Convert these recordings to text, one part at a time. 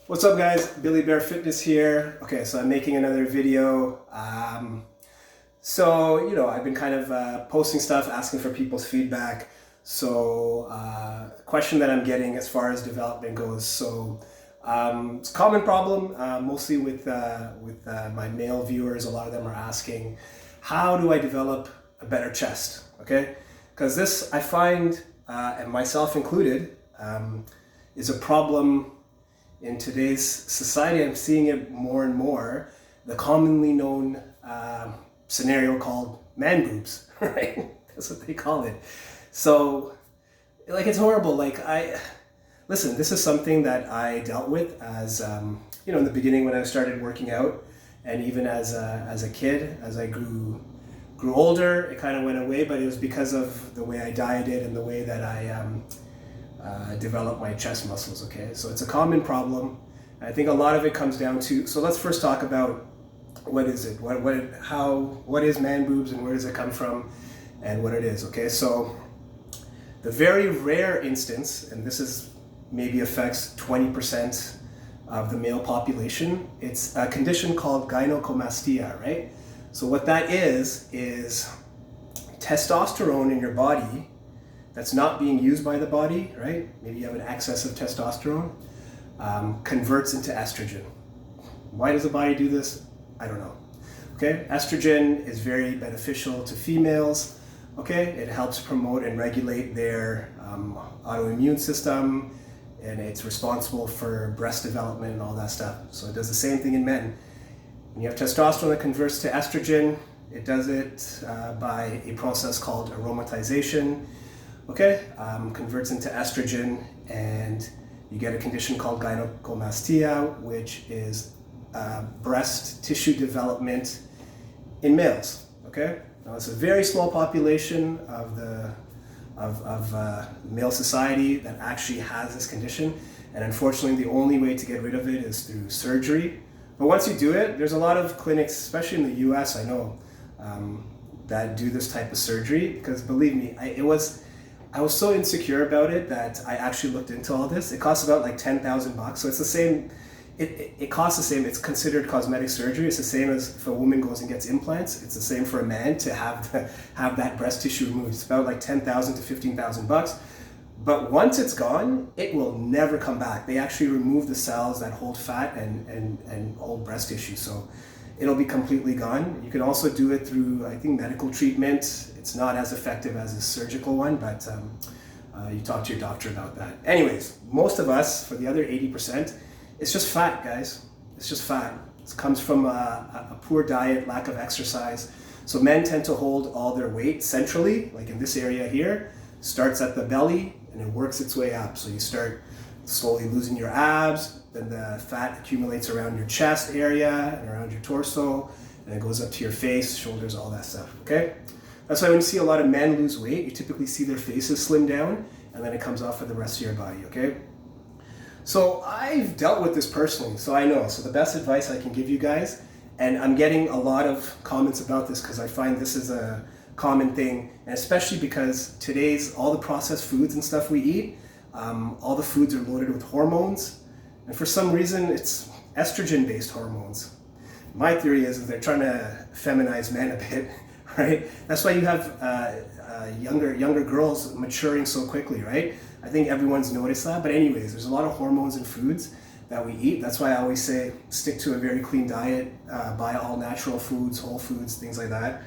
What's up guys, Billy Bear Fitness here. Okay, so I'm making another video. I've been kind of posting stuff, asking for people's feedback. A question that I'm getting as far as development goes. It's a common problem, mostly with my male viewers. A lot of them are asking, how do I develop a better chest? Okay, because this I find, and myself included, is a problem in today's society. I'm seeing it more and more. The commonly known scenario called man boobs, right? That's what they call it. So, it's horrible. Listen, this is something that I dealt with as, in the beginning when I started working out, and even as a kid. As I grew older, it kind of went away, but it was because of the way I dieted and the way that I develop my chest muscles. Okay, so it's a common problem. I think a lot of it comes down to, so let's first talk about what is it, what is man boobs and where does it come from and what it is. Okay, so the very rare instance, and this is maybe affects 20% of the male population, it's a condition called gynecomastia, right? So what that is testosterone in your body that's not being used by the body, right? Maybe you have an excess of testosterone, converts into estrogen. Why does the body do this? I don't know. Okay, estrogen is very beneficial to females. Okay, it helps promote and regulate their autoimmune system, and it's responsible for breast development and all that stuff. So it does the same thing in men. When you have testosterone that converts to estrogen, it does it by a process called aromatization. Okay, converts into estrogen, and you get a condition called gynecomastia, which is breast tissue development in males. Okay, now it's a very small population of the male society that actually has this condition, and unfortunately the only way to get rid of it is through surgery. But once you do it, there's a lot of clinics, especially in the US, I know, that do this type of surgery, because believe me, I was so insecure about it that I actually looked into all this. It costs about like $10,000, so it's the same. It costs the same. It's considered cosmetic surgery. It's the same as if a woman goes and gets implants. It's the same for a man to have that breast tissue removed. It's about like $10,000 to $15,000. But once it's gone, it will never come back. They actually remove the cells that hold fat and hold breast tissue, so it'll be completely gone. You can also do it through, I think, medical treatment. It's not as effective as a surgical one, but you talk to your doctor about that. Anyways, most of us, for the other 80%, it's just fat, guys. It's just fat. It comes from a poor diet, lack of exercise. So men tend to hold all their weight centrally, like in this area here. Starts at the belly and it works its way up. So you start slowly losing your abs, then the fat accumulates around your chest area and around your torso, and it goes up to your face, shoulders, all that stuff, okay? That's why when you see a lot of men lose weight, you typically see their faces slim down, and then it comes off of the rest of your body, okay? So I've dealt with this personally, so I know. So the best advice I can give you guys, and I'm getting a lot of comments about this because I find this is a common thing, and especially because today's, all the processed foods and stuff we eat, all the foods are loaded with hormones, and for some reason it's estrogen-based hormones. My theory is they're trying to feminize men a bit, right? That's why you have younger girls maturing so quickly, right? I think everyone's noticed that. But anyways, there's a lot of hormones in foods that we eat. That's why I always say stick to a very clean diet, buy all natural foods, whole foods, things like that.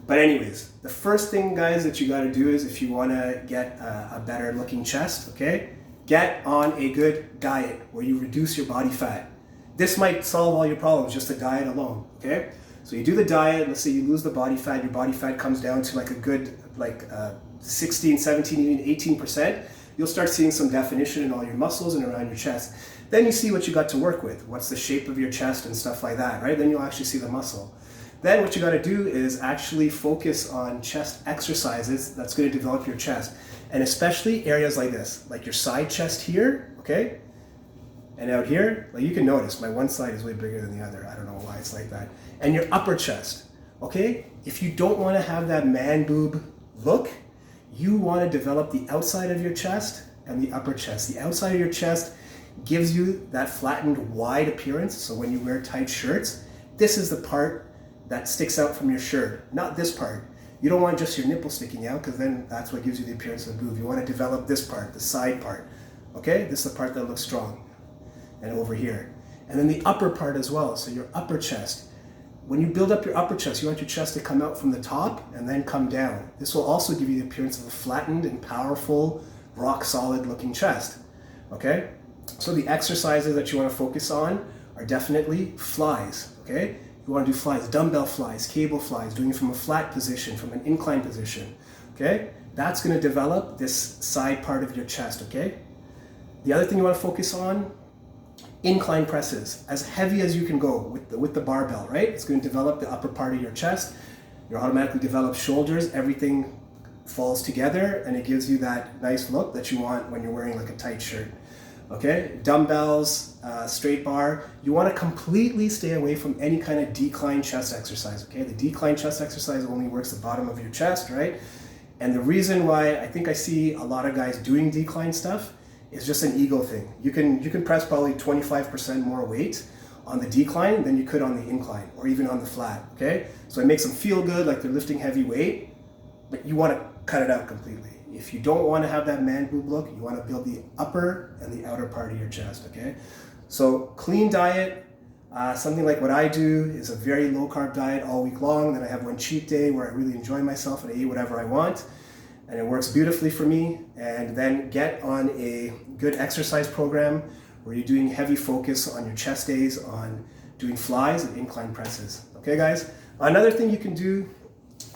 But anyways, the first thing, guys, that you got to do is, if you want to get a better looking chest, okay, get on a good diet where you reduce your body fat. This might solve all your problems, just the diet alone, okay? So you do the diet, let's say you lose the body fat, your body fat comes down to like a good 16, 17, even 18%. You'll start seeing some definition in all your muscles and around your chest. Then you see what you got to work with. What's the shape of your chest and stuff like that, right? Then you'll actually see the muscle. Then what you got to do is actually focus on chest exercises that's going to develop your chest. And especially areas like this, like your side chest here, okay? And out here, like you can notice my one side is way bigger than the other. I don't know why it's like that. And your upper chest, okay? If you don't want to have that man boob look, you want to develop the outside of your chest and the upper chest. The outside of your chest gives you that flattened, wide appearance. So when you wear tight shirts, this is the part that sticks out from your shirt, not this part. You don't want just your nipple sticking out, because then that's what gives you the appearance of a boob. You want to develop this part, the side part. Okay, this is the part that looks strong, and over here. And then the upper part as well, so your upper chest. When you build up your upper chest, you want your chest to come out from the top and then come down. This will also give you the appearance of a flattened and powerful, rock solid looking chest. Okay, so the exercises that you want to focus on are definitely flies. Okay, you want to do flies, dumbbell flies, cable flies, doing it from a flat position, from an incline position. Okay, that's going to develop this side part of your chest. Okay, the other thing you want to focus on, incline presses, as heavy as you can go with the barbell, right? It's going to develop the upper part of your chest. You automatically develop shoulders. Everything falls together, and it gives you that nice look that you want when you're wearing like a tight shirt. Okay, dumbbells, straight bar. You want to completely stay away from any kind of decline chest exercise. Okay, the decline chest exercise only works the bottom of your chest, right? And the reason why I think I see a lot of guys doing decline stuff is just an ego thing. You can press probably 25% more weight on the decline than you could on the incline, or even on the flat. Okay, so it makes them feel good, like they're lifting heavy weight, but you want to cut it out completely. If you don't want to have that man boob look, you want to build the upper and the outer part of your chest. Okay, so clean diet. Something like what I do is a very low carb diet all week long. Then I have one cheat day where I really enjoy myself and I eat whatever I want, and it works beautifully for me. And then get on a good exercise program where you're doing heavy focus on your chest days, on doing flies and incline presses. Okay, guys. Another thing you can do,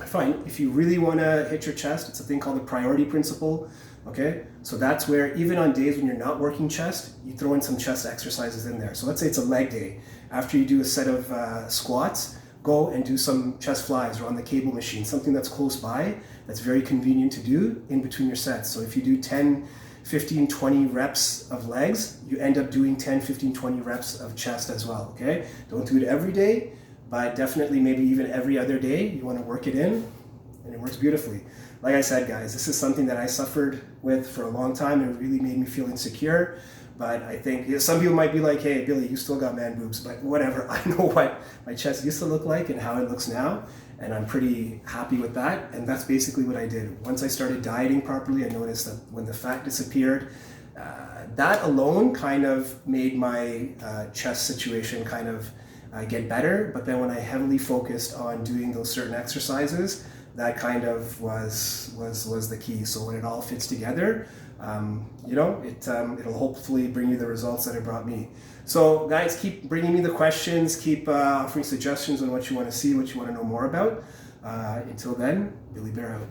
I find, if you really want to hit your chest, it's a thing called the priority principle. Okay, so that's where even on days when you're not working chest, you throw in some chest exercises in there. So let's say it's a leg day. After you do a set of squats, go and do some chest flies or on the cable machine, something that's close by, that's very convenient to do in between your sets. So if you do 10, 15, 20 reps of legs, you end up doing 10, 15, 20 reps of chest as well. Okay, don't do it every day, but definitely maybe even every other day, you want to work it in, and it works beautifully. Like I said, guys, this is something that I suffered with for a long time, and it really made me feel insecure. But I think some people might be like, hey, Billy, you still got man boobs, but whatever. I know what my chest used to look like and how it looks now, and I'm pretty happy with that. And that's basically what I did. Once I started dieting properly, I noticed that when the fat disappeared, that alone kind of made my chest situation kind of get better. But then when I heavily focused on doing those certain exercises, that kind of was the key. So when it all fits together, it'll hopefully bring you the results that it brought me. So guys, keep bringing me the questions, keep offering suggestions on what you want to see, what you want to know more about. Until then, Billy Bear out.